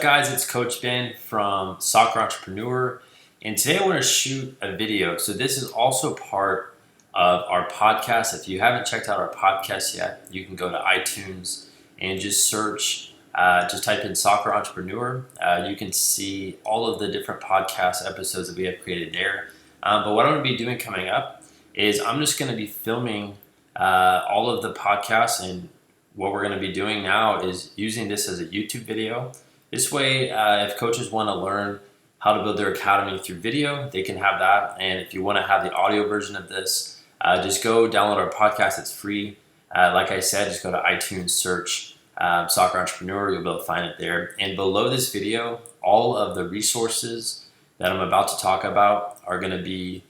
Guys, it's Coach Ben from Soccer Entrepreneur, and today I want to shoot a video. So this is also part of our podcast. If you haven't checked out our podcast yet, you can go to iTunes and just search, just type in Soccer Entrepreneur. You can see all of the different podcast episodes that we have created there. But what I'm going to be doing coming up is I'm just going to be filming all of the podcasts, and what we're going to be doing now is using this as a YouTube video. This way, if coaches want to learn how to build their academy through video, they can have that. And if you want to have the audio version of this, just go download our podcast. It's free. Like I said, just go to iTunes, search Soccer Entrepreneur. You'll be able to find it there. And below this video, all of the resources that I'm about to talk about are going to be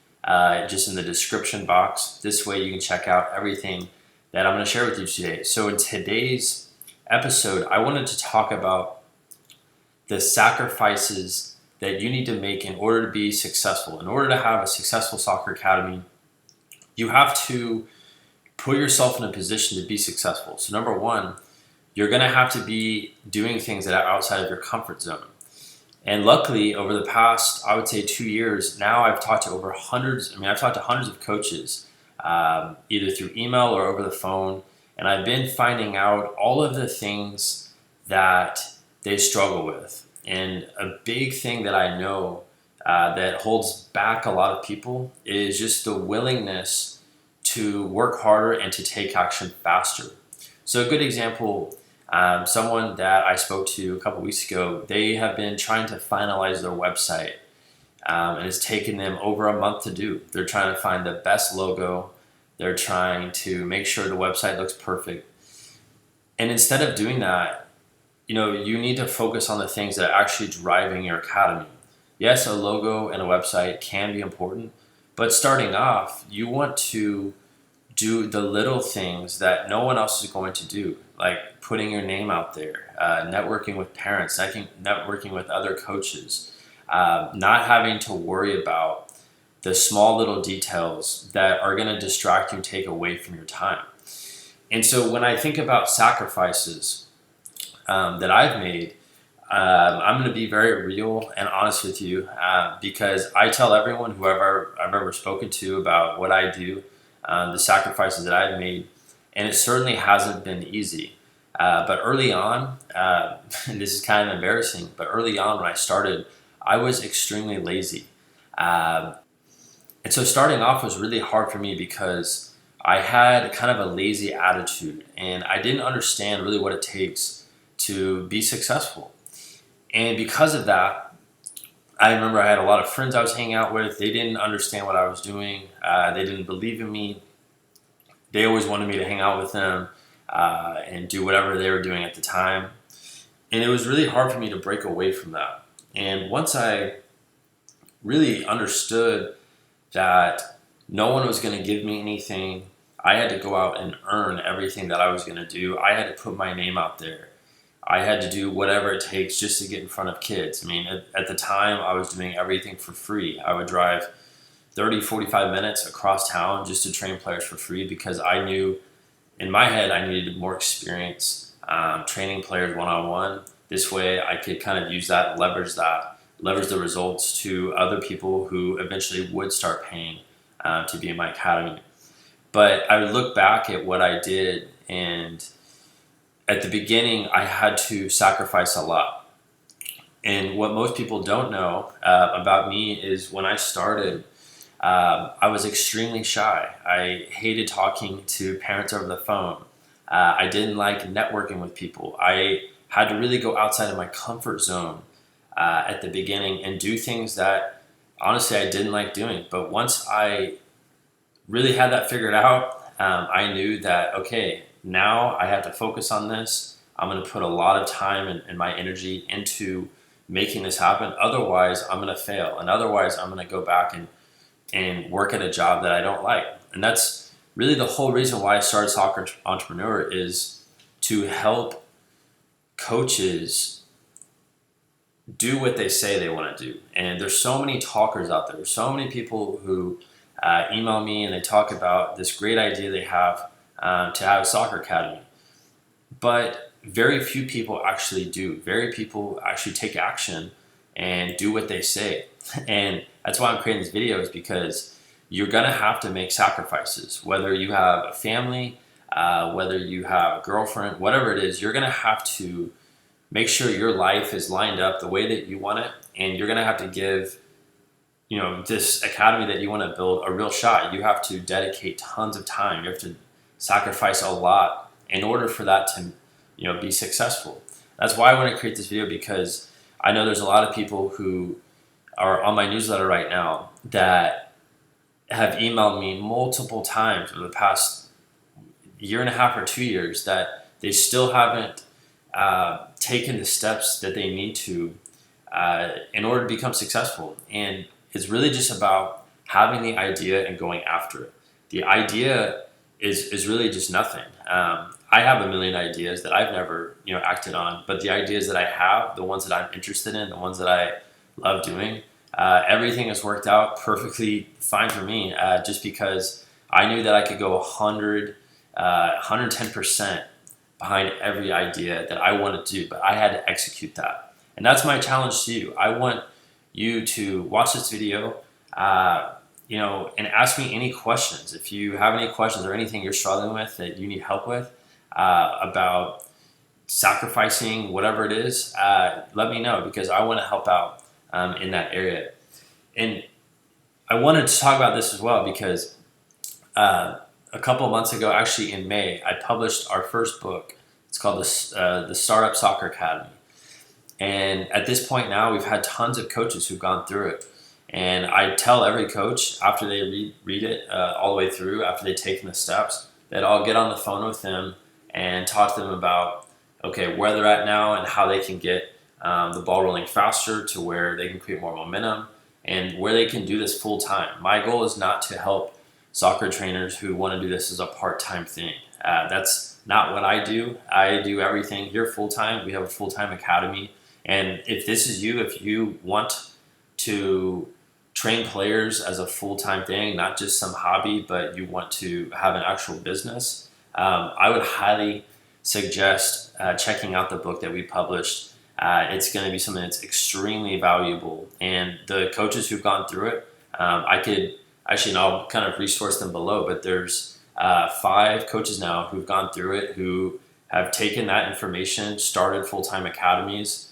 just in the description box. This way, you can check out everything that I'm going to share with you today. So in today's episode, I wanted to talk about the sacrifices that you need to make in order to be successful. In order to have a successful soccer academy, you have to put yourself in a position to be successful. So number one, you're going to have to be doing things that are outside of your comfort zone. And luckily, over the past, I would say 2 years, now I've talked to hundreds of coaches, either through email or over the phone. And I've been finding out all of the things that they struggle with. And a big thing that I know that holds back a lot of people is just the willingness to work harder and to take action faster. So a good example, someone that I spoke to a couple weeks ago, they have been trying to finalize their website, and it's taken them over a month to do. They're trying to find the best logo. They're trying to make sure the website looks perfect. And instead of doing that, you need to focus on the things that are actually driving your academy. Yes, a logo and a website can be important, but starting off, you want to do the little things that no one else is going to do, like putting your name out there, networking with parents, networking with other coaches, not having to worry about the small little details that are going to distract you and take away from your time. And so when I think about sacrifices that I've made, I'm going to be very real and honest with you, because I tell everyone, whoever I've ever spoken to, about what I do, the sacrifices that I've made, and it certainly hasn't been easy. But early on, and this is kind of embarrassing, but early on when I started, I was extremely lazy. And so starting off was really hard for me because I had kind of a lazy attitude, and I didn't understand really what it takes to be successful. And because of that, I remember I had a lot of friends I was hanging out with. They didn't understand what I was doing. They didn't believe in me. They always wanted me to hang out with them and do whatever they were doing at the time. And it was really hard for me to break away from that. And once I really understood that no one was going to give me anything, I had to go out and earn everything that I was going to do. I had to put my name out there. I had to do whatever it takes just to get in front of kids. I mean, at the time, I was doing everything for free. I would drive 30, 45 minutes across town just to train players for free, because I knew in my head I needed more experience training players one-on-one. This way I could kind of use that, leverage the results to other people who eventually would start paying to be in my academy. But I would look back at what I did, and at the beginning, I had to sacrifice a lot. And what most people don't know about me is when I started, I was extremely shy. I hated talking to parents over the phone. I didn't like networking with people. I had to really go outside of my comfort zone at the beginning and do things that honestly I didn't like doing. But once I really had that figured out, I knew that, okay, now I have to focus on this. I'm going to put a lot of time and my energy into making this happen. Otherwise, I'm going to fail. And otherwise, I'm going to go back and work at a job that I don't like. And that's really the whole reason why I started Soccer Entrepreneur, is to help coaches do what they say they want to do. And there's so many talkers out there. There's so many people who email me and they talk about this great idea they have to have a soccer academy. But very few people actually do. Very people actually take action and do what they say. And that's why I'm creating these videos, because you're gonna have to make sacrifices. Whether you have a family, whether you have a girlfriend, whatever it is, you're gonna have to make sure your life is lined up the way that you want it, and you're gonna have to give, this academy that you want to build a real shot. You have to dedicate tons of time. You have to sacrifice a lot in order for that to, be successful. That's why I want to create this video, because I know there's a lot of people who are on my newsletter right now that have emailed me multiple times over the past year and a half or 2 years that they still haven't taken the steps that they need to in order to become successful. And it's really just about having the idea and going after it. The idea is really just nothing. I have a million ideas that I've never acted on, but the ideas that I have, the ones that I'm interested in, the ones that I love doing, everything has worked out perfectly fine for me, just because I knew that I could go 110% behind every idea that I wanted to do, but I had to execute that. And that's my challenge to you. I want you to watch this video, and ask me any questions. If you have any questions or anything you're struggling with that you need help with, about sacrificing whatever it is, let me know, because I want to help out in that area. And I wanted to talk about this as well, because a couple of months ago, actually in May, I published our first book. It's called the Startup Soccer Academy. And at this point now, we've had tons of coaches who've gone through it. And I tell every coach, after they read it all the way through, after they've taken the steps, that I'll get on the phone with them and talk to them about, okay, where they're at now and how they can get the ball rolling faster to where they can create more momentum and where they can do this full time. My goal is not to help soccer trainers who want to do this as a part-time thing. That's not what I do. I do everything here full-time. We have a full-time academy. And if this is you, if you want to train players as a full-time thing, not just some hobby, but you want to have an actual business, I would highly suggest checking out the book that we published. It's going to be something that's extremely valuable. And the coaches who've gone through it, I could actually, and I'll kind of resource them below, but there's 5 coaches now who've gone through it, who have taken that information, started full-time academies.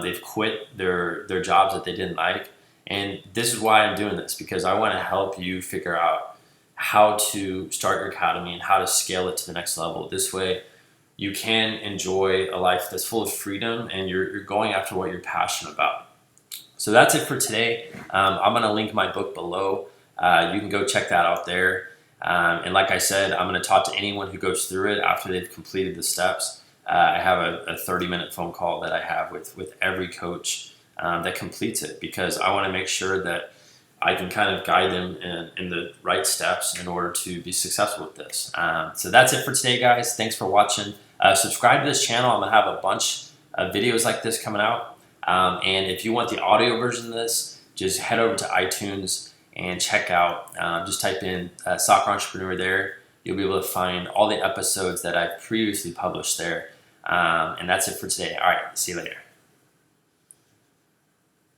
They've quit their jobs that they didn't like. And this is why I'm doing this, because I want to help you figure out how to start your academy and how to scale it to the next level. This way you can enjoy a life that's full of freedom and you're going after what you're passionate about. So that's it for today. I'm going to link my book below. You can go check that out there. And like I said, I'm going to talk to anyone who goes through it after they've completed the steps. I have a 30-minute phone call that I have with every coach that completes it, because I want to make sure that I can kind of guide them in the right steps in order to be successful with this. So that's it for today, guys. Thanks for watching. Subscribe to this channel. I'm going to have a bunch of videos like this coming out. And if you want the audio version of this, just head over to iTunes and check out, just type in Soccer Entrepreneur there. You'll be able to find all the episodes that I've previously published there. And that's it for today. All right, see you later.